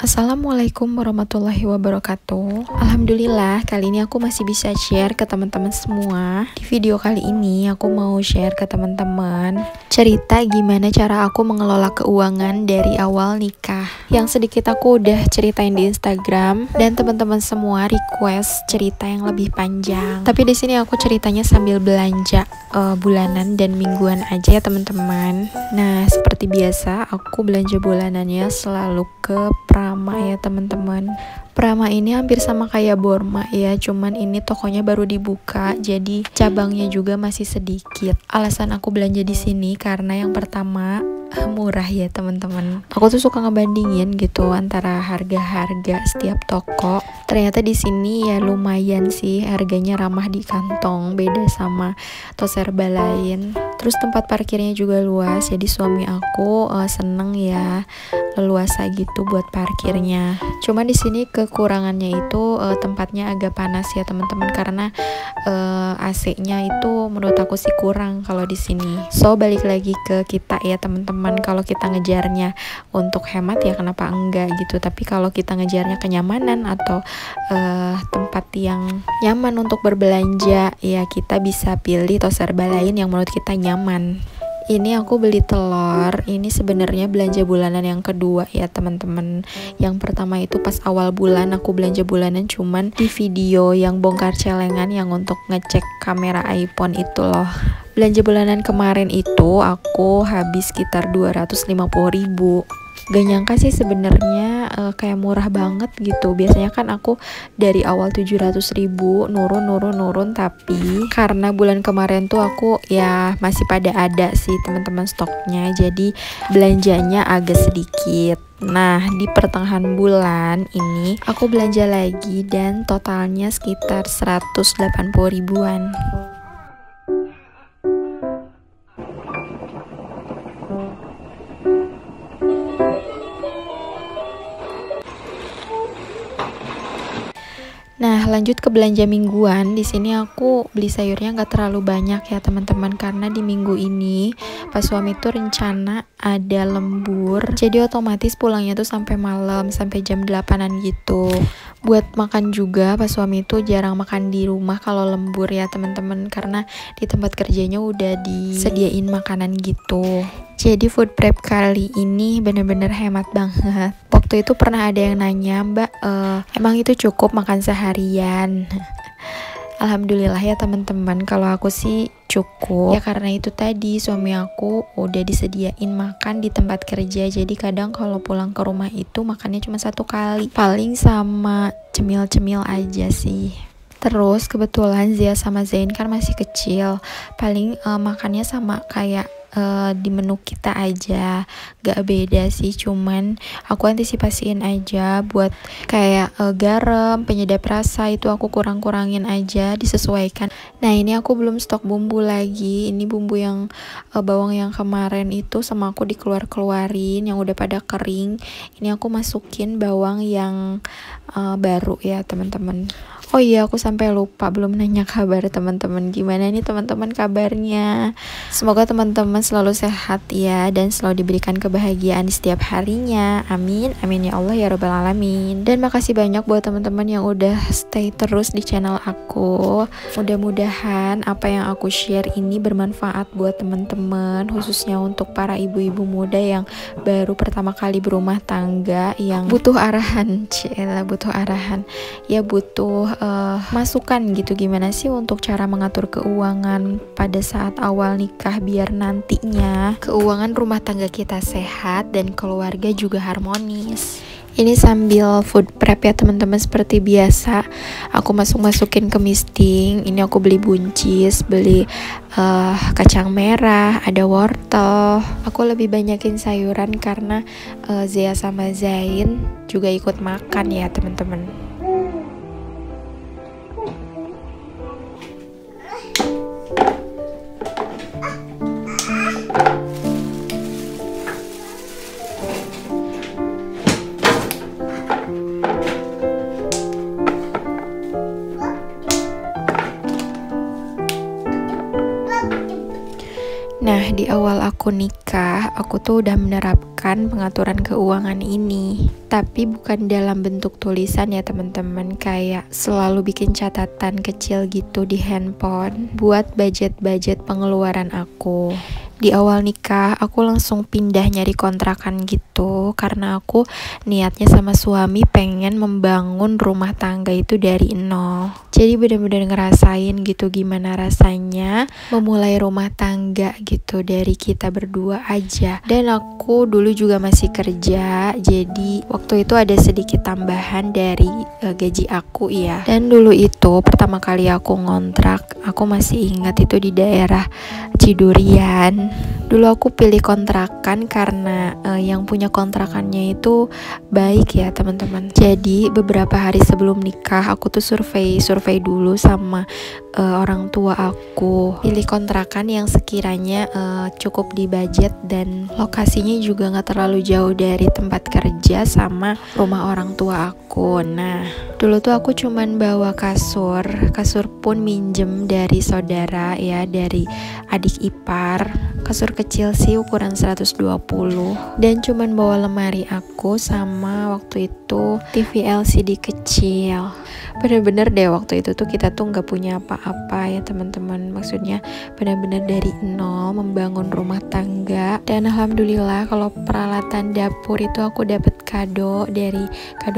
Assalamualaikum warahmatullahi wabarakatuh. Alhamdulillah, kali ini aku masih bisa share ke teman-teman semua. Di video kali ini aku mau share ke teman-teman cerita gimana cara aku mengelola keuangan dari awal nikah. Yang sedikit aku udah ceritain di Instagram dan teman-teman semua request cerita yang lebih panjang. Tapi di sini aku ceritanya sambil belanja bulanan dan mingguan aja ya teman-teman. Nah, seperti biasa aku belanja bulanannya selalu ke Prama ya teman-teman. Prama ini hampir sama kayak Borma ya, cuman ini tokonya baru dibuka, jadi cabangnya juga masih sedikit. Alasan aku belanja di sini karena yang pertama murah ya teman-teman. Aku tuh suka ngebandingin gitu antara harga-harga setiap toko. Ternyata di sini ya lumayan sih, harganya ramah di kantong, beda sama toserba lain. Terus tempat parkirnya juga luas, jadi suami aku seneng ya leluasa gitu buat parkirnya. Cuma di sini kekurangannya itu tempatnya agak panas ya teman-teman, karena AC-nya itu menurut aku sih kurang kalau di sini. So balik lagi ke kita ya teman-teman, kalau kita ngejarnya untuk hemat ya kenapa enggak gitu. Tapi kalau kita ngejarnya kenyamanan atau tempat yang nyaman untuk berbelanja, ya kita bisa pilih toserba lain yang menurut kita nyaman. Ini aku beli telur, ini sebenarnya belanja bulanan yang kedua ya teman-teman. Yang pertama itu pas awal bulan aku belanja bulanan, cuman di video yang bongkar celengan yang untuk ngecek kamera iPhone itu loh. Belanja bulanan kemarin itu aku habis sekitar 250.000. Gak nyangka sih sebenarnya kayak murah banget gitu. Biasanya kan aku dari awal 700.000 nurun, tapi karena bulan kemarin tuh aku ya masih pada ada sih teman-teman stoknya, jadi belanjanya agak sedikit. Nah, di pertengahan bulan ini aku belanja lagi dan totalnya sekitar 180.000-an. Nah, lanjut ke belanja mingguan. Di sini aku beli sayurnya nggak terlalu banyak ya teman-teman, karena di minggu ini pas suami tuh rencana ada lembur, jadi otomatis pulangnya tuh sampai malam, sampai jam 8-an gitu. Buat makan juga pas suami tuh jarang makan di rumah kalau lembur ya teman-teman, karena di tempat kerjanya udah disediain makanan gitu. Jadi food prep kali ini bener-bener hemat banget. Waktu itu pernah ada yang nanya, Mbak, emang itu cukup makan seharian? Alhamdulillah ya teman-teman, kalau aku sih cukup. Ya karena itu tadi suami aku udah disediain makan di tempat kerja. Jadi kadang kalau pulang ke rumah itu makannya cuma satu kali. Paling sama cemil-cemil aja sih. Terus kebetulan Zia sama Zain kan masih kecil. Paling makannya sama kayak di menu kita aja, gak beda sih, cuman aku antisipasiin aja buat kayak garam, penyedap rasa itu aku kurang-kurangin aja, disesuaikan. Nah ini aku belum stok bumbu lagi, ini bumbu yang bawang yang kemarin itu sama aku dikeluarin yang udah pada kering. Ini aku masukin bawang yang baru ya teman-teman. Oh iya, aku sampai lupa belum nanya kabar teman-teman. Gimana nih teman-teman kabarnya? Semoga teman-teman selalu sehat ya, dan selalu diberikan kebahagiaan di setiap harinya. Amin, amin ya Allah ya Rabbal Alamin. Dan makasih banyak buat teman-teman yang udah stay terus di channel aku. Mudah-mudahan apa yang aku share ini bermanfaat buat teman-teman, khususnya untuk para ibu-ibu muda yang baru pertama kali berumah tangga, yang butuh arahan, butuh arahan. Ya butuh masukan gitu, gimana sih untuk cara mengatur keuangan pada saat awal nikah biar nantinya keuangan rumah tangga kita sehat dan keluarga juga harmonis. Ini sambil food prep ya teman-teman, seperti biasa aku masukin ke misting. Ini aku beli buncis, beli kacang merah, ada wortel. Aku lebih banyakin sayuran karena Zia sama Zain juga ikut makan ya teman-teman. Nah, di awal aku nikah, aku tuh udah menerapkan pengaturan keuangan ini. Tapi bukan dalam bentuk tulisan ya teman-teman, kayak selalu bikin catatan kecil gitu di handphone buat budget-budget pengeluaran aku. Di awal nikah, aku langsung pindah nyari kontrakan gitu karena aku niatnya sama suami pengen membangun rumah tangga itu dari nol. Jadi bener-bener ngerasain gitu gimana rasanya memulai rumah tangga gitu dari kita berdua aja. Dan aku dulu juga masih kerja, jadi waktu itu ada sedikit tambahan dari gaji aku ya. Dan dulu itu pertama kali aku ngontrak, aku masih ingat itu di daerah Cidurian. Dulu aku pilih kontrakan karena yang punya kontrakannya itu baik ya teman-teman. Jadi beberapa hari sebelum nikah aku tuh survei dulu sama orang tua aku, pilih kontrakan yang sekiranya cukup di budget dan lokasinya juga gak terlalu jauh dari tempat kerja sama rumah orang tua aku. Nah, dulu tuh aku cuman bawa kasur pun minjem dari saudara ya, dari adik ipar. Kasur kecil sih ukuran 120 dan cuman bawa lemari aku sama waktu itu TV LCD kecil. Bener-bener deh waktu itu tuh kita tuh nggak punya apa-apa ya teman-teman, maksudnya bener-bener dari nol membangun rumah tangga. Dan alhamdulillah kalau peralatan dapur itu aku dapet kado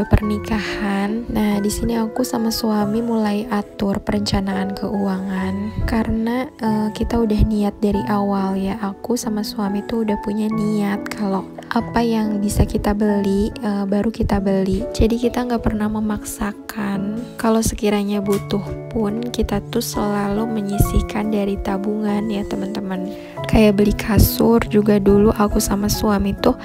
pernikahan. Nah di sini aku sama suami mulai atur perencanaan keuangan karena kita udah niat dari awal ya, aku sama suami tuh udah punya niat kalau apa yang bisa kita beli baru kita beli. Jadi kita nggak pernah memaksakan. Kalau sekiranya butuh pun kita tuh selalu menyisihkan dari tabungan ya teman-teman. Kayak beli kasur juga dulu aku sama suami tuh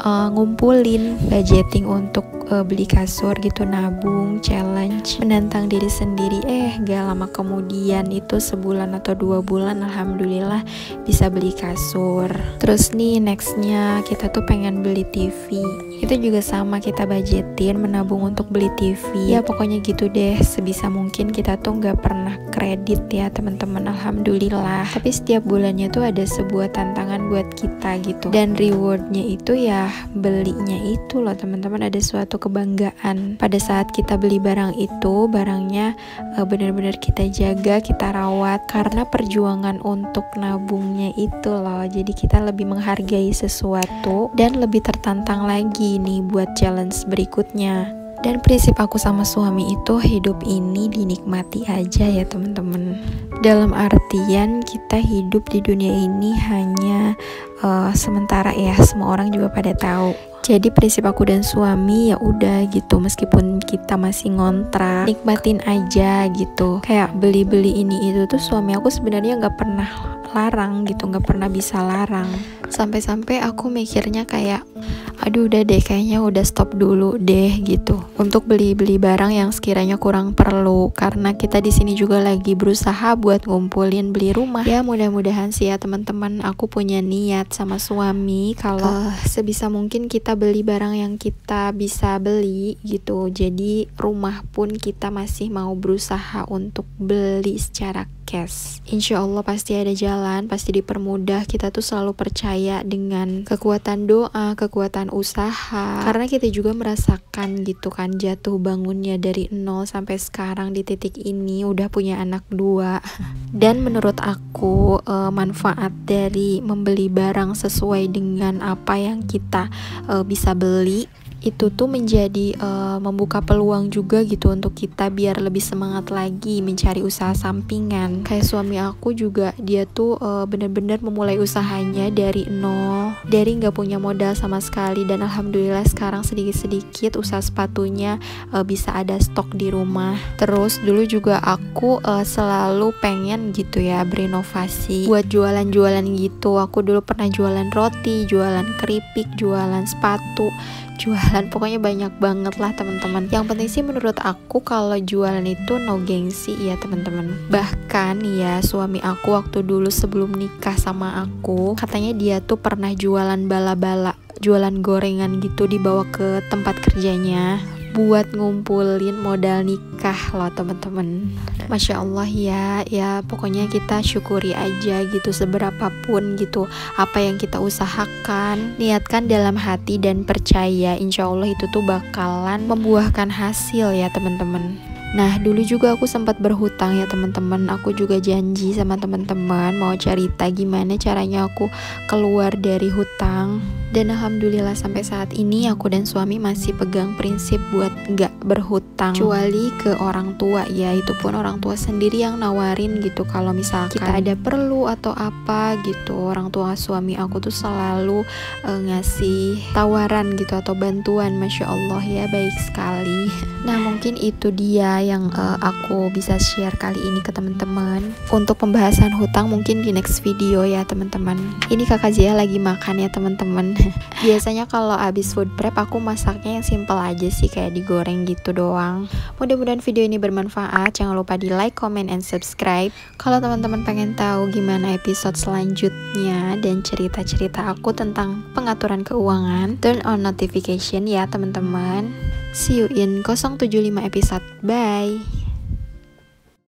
ngumpulin budgeting untuk beli kasur gitu, nabung, challenge, menantang diri sendiri. Gak lama kemudian itu sebulan atau 2 bulan alhamdulillah bisa beli kasur. Terus nih nextnya kita tuh pengen beli TV. Itu juga sama, kita budgetin menabung untuk beli TV. Ya pokoknya gitu deh, sebisa mungkin kita tuh gak pernah kredit ya teman-teman, alhamdulillah. Tapi setiap bulannya tuh ada sebuah tantangan buat kita gitu. Dan rewardnya itu ya belinya itu loh teman-teman, ada suatu kebanggaan pada saat kita beli barang itu. Barangnya benar-benar kita jaga, kita rawat karena perjuangan untuk nabungnya itu loh. Jadi kita lebih menghargai sesuatu dan lebih tertantang lagi nih buat challenge berikutnya. Dan prinsip aku sama suami itu, hidup ini dinikmati aja ya teman-teman. Dalam artian kita hidup di dunia ini hanya sementara ya, semua orang juga pada tahu. Jadi prinsip aku dan suami ya udah gitu, meskipun kita masih ngontrak, nikmatin aja gitu. Kayak beli-beli ini itu tuh suami aku sebenarnya nggak pernah larang gitu, nggak pernah bisa larang. Sampai-sampai aku mikirnya kayak, aduh udah deh, kayaknya udah stop dulu deh gitu untuk beli-beli barang yang sekiranya kurang perlu, karena kita di sini juga lagi berusaha buat ngumpulin beli rumah. Ya mudah-mudahan sih ya teman-teman, aku punya niat sama suami kalau sebisa mungkin kita beli barang yang kita bisa beli gitu. Jadi rumah pun kita masih mau berusaha untuk beli secara cash. Insya Allah pasti ada jalan, pasti dipermudah. Kita tuh selalu percaya dengan kekuatan doa, kekuatan usaha, karena kita juga merasakan gitu kan jatuh bangunnya dari nol sampai sekarang di titik ini udah punya anak 2. Dan menurut aku manfaat dari membeli barang sesuai dengan apa yang kita bisa beli itu tuh menjadi membuka peluang juga gitu untuk kita biar lebih semangat lagi mencari usaha sampingan. Kayak suami aku juga, dia tuh bener-bener memulai usahanya dari nol, dari nggak punya modal sama sekali, dan alhamdulillah sekarang sedikit-sedikit usaha sepatunya bisa ada stok di rumah. Terus dulu juga aku selalu pengen gitu ya berinovasi buat jualan-jualan gitu. Aku dulu pernah jualan roti, jualan keripik, jualan sepatu, jualan pokoknya banyak banget lah teman-teman. Yang penting sih menurut aku kalau jualan itu no gengsi ya teman-teman. Bahkan ya suami aku waktu dulu sebelum nikah sama aku, katanya dia tuh pernah jualan bala-bala, jualan gorengan gitu, dibawa ke tempat kerjanya. buat ngumpulin modal nikah loh teman-teman. Masya Allah ya pokoknya kita syukuri aja gitu, seberapapun gitu apa yang kita usahakan, niatkan dalam hati dan percaya insya Allah itu tuh bakalan membuahkan hasil ya teman-teman. Nah dulu juga aku sempat berhutang ya teman-teman. Aku juga janji sama teman-teman mau cerita gimana caranya aku keluar dari hutang. Dan alhamdulillah sampai saat ini aku dan suami masih pegang prinsip buat nggak berhutang, kecuali ke orang tua ya, itu pun orang tua sendiri yang nawarin gitu. Kalau misalkan kita ada perlu atau apa gitu, orang tua suami aku tuh selalu ngasih tawaran gitu atau bantuan. Masya Allah ya, baik sekali. Nah mungkin itu dia yang aku bisa share kali ini ke teman-teman. Untuk pembahasan hutang mungkin di next video ya teman-teman. Ini kakak Zia lagi makan ya teman-teman. Biasanya kalau abis food prep aku masaknya yang simple aja sih, kayak digoreng gitu doang. Mudah-mudahan video ini bermanfaat. Jangan lupa di like, comment, and subscribe. Kalau teman-teman pengen tahu gimana episode selanjutnya dan cerita-cerita aku tentang pengaturan keuangan, turn on notification ya teman-teman. See you in 075 episode. Bye.